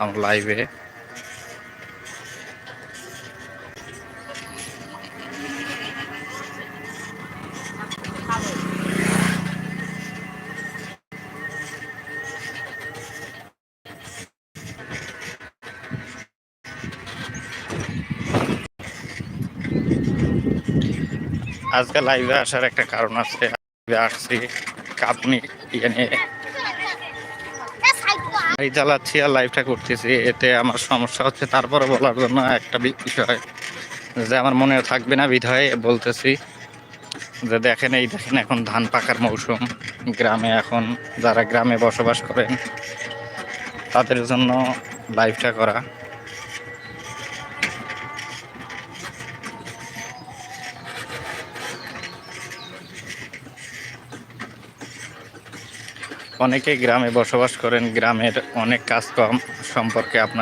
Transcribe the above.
আমার লাইভে। আজকে লাইভে আসার একটা কারণ আছে। লাইভে আসছি কাপনি ইয়ে নিয়ে, গাড়ি চালাচ্ছি আর লাইভটা করতেছি, এতে আমার সমস্যা হচ্ছে। তারপরে বলার জন্য একটা বিষয় যে আমার মনে থাকবে না, বিধায় বলতেছি যে দেখেন, এই দেখেন এখন ধান পাকার মৌসুম। গ্রামে এখন যারা গ্রামে বসবাস করেন তাদের জন্য লাইভটা করা। অনেকেই গ্রামে বসবাস করেন, গ্রামের অনেক কাজকর্ম সম্পর্কে আপনার